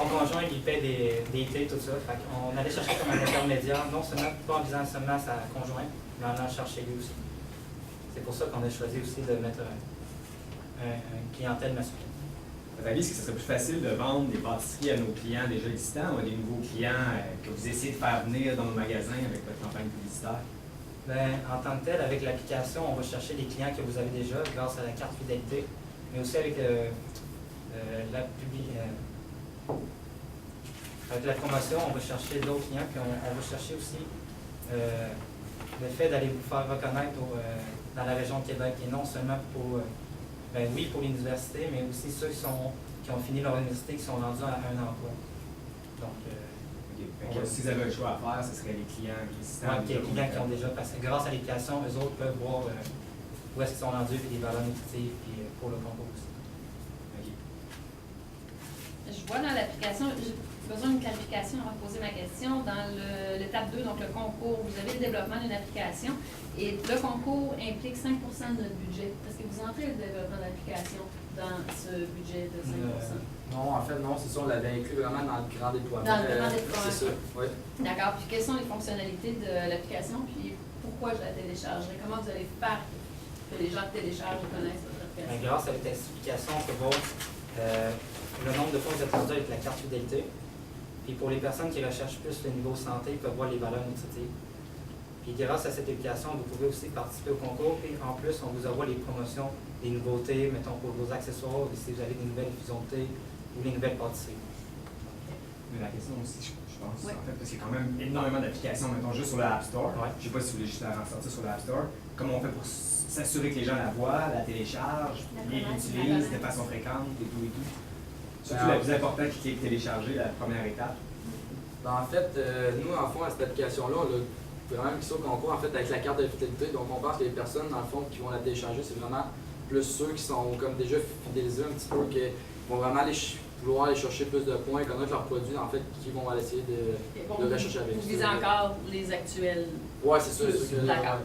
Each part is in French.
conjoint lui paie des thés, tout ça. Fait on allait chercher comme un intermédiaire, non seulement pas en visant seulement sa conjointe, mais en allant chercher lui aussi. C'est pour ça qu'on a choisi aussi de mettre une clientèle masculine. Votre avis, est-ce que ce serait plus facile de vendre des pâtisseries à nos clients déjà existants ou à des nouveaux clients que vous essayez de faire venir dans nos magasins avec votre campagne publicitaire? Ben, en tant que tel, avec l'application, on va chercher les clients que vous avez déjà grâce à la carte fidélité, mais aussi avec avec la promotion, on va chercher d'autres clients, puis on va chercher aussi le fait d'aller vous faire reconnaître dans la région de Québec, et non seulement pour, oui, pour l'université, mais aussi ceux qui ont fini leur université, qui sont rendus à un emploi. Donc, si vous avez un choix à faire, ce serait les clients existants. Les clients qui ont déjà passé. Grâce à l'application, eux autres peuvent voir où est-ce qu'ils sont rendus, puis les valeurs nutritives, puis pour le concours aussi. Je vois dans l'application, j'ai besoin d'une clarification avant de poser ma question. Dans l'étape 2, donc le concours, vous avez le développement d'une application et le concours implique 5 de notre budget. Est-ce que vous entrez le développement de l'application dans ce budget de 5 Non, en fait, non, c'est ça, on l'avait inclus vraiment dans le grand déploiement. Dans le grand déploiement. C'est ça, oui. D'accord. Puis quelles sont les fonctionnalités de l'application, puis pourquoi je la téléchargerai? Comment vous allez faire que les gens téléchargent et connaissent votre application? Grâce à votre explication, on peut voir le nombre de fois que vous êtes rendu avec la carte fidélité. Puis pour les personnes qui recherchent plus le niveau santé, ils peuvent voir les valeurs nutritives. Puis grâce à cette application, vous pouvez aussi participer au concours. Puis en plus, on vous envoie les promotions, les nouveautés, mettons pour vos accessoires, si vous avez des nouvelles infusions de thé ou les nouvelles pâtisseries. Mais la question aussi, je pense, oui. en fait, parce qu'il y a quand même énormément d'applications, mettons juste sur l'App Store. Ouais. Je ne sais pas si vous voulez juste la ressortir sur l'App Store. Comment on fait pour s'assurer que les gens la voient, la téléchargent, l'utilisent de façon fréquente et tout et tout? Surtout la plus importante qui est télécharger, la première étape. En fait, nous, en fond, à cette application-là, on l'a vraiment mis ça au concours en fait, avec la carte de fidélité. Donc, on pense que les personnes, dans le fond, qui vont la télécharger, c'est vraiment plus ceux qui sont comme déjà fidélisés un petit peu, qui vont vraiment vouloir aller chercher plus de points, connaître leurs produits, en fait, qui vont aller essayer de rechercher avec. Vous visez encore les actuels? Oui, c'est ça. D'accord.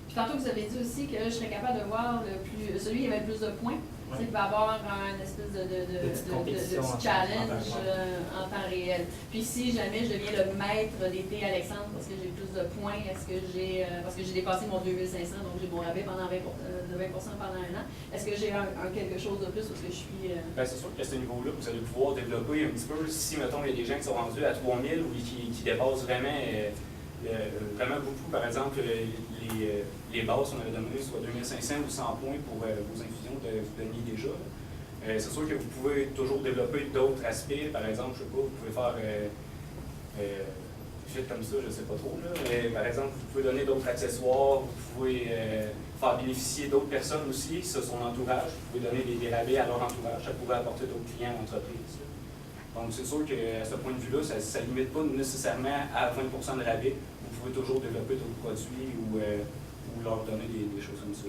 Puis tantôt, vous avez dit aussi que je serais capable de voir celui qui avait le plus de points. Ouais. Il va y avoir un espèce de petit challenge en temps réel. Puis si jamais je deviens le maître des thés Alexandre parce que j'ai plus de points, parce que j'ai dépassé mon 2500, donc j'ai mon rabais pendant 20% pendant un an, est-ce que j'ai quelque chose de plus parce que je suis... C'est sûr qu'à ce niveau-là, vous allez pouvoir développer un petit peu, si mettons il y a des gens qui sont rendus à 3000 ou qui dépassent vraiment beaucoup, par exemple, les bases, on avait donné soit 2500 ou 100 points pour vos infusions que vous donniez déjà. C'est sûr que vous pouvez toujours développer d'autres aspects. Par exemple, je sais pas, vous pouvez faire fit comme ça, je sais pas trop. Là, mais par exemple, vous pouvez donner d'autres accessoires, vous pouvez faire bénéficier d'autres personnes aussi, ça, son entourage. Vous pouvez donner des rabais à leur entourage, ça pourrait apporter d'autres clients à l'entreprise. Donc, c'est sûr qu'à ce point de vue-là, ça ne limite pas nécessairement à 20 de rabais. Vous pouvez toujours développer d'autres produits ou leur donner des choses comme ça.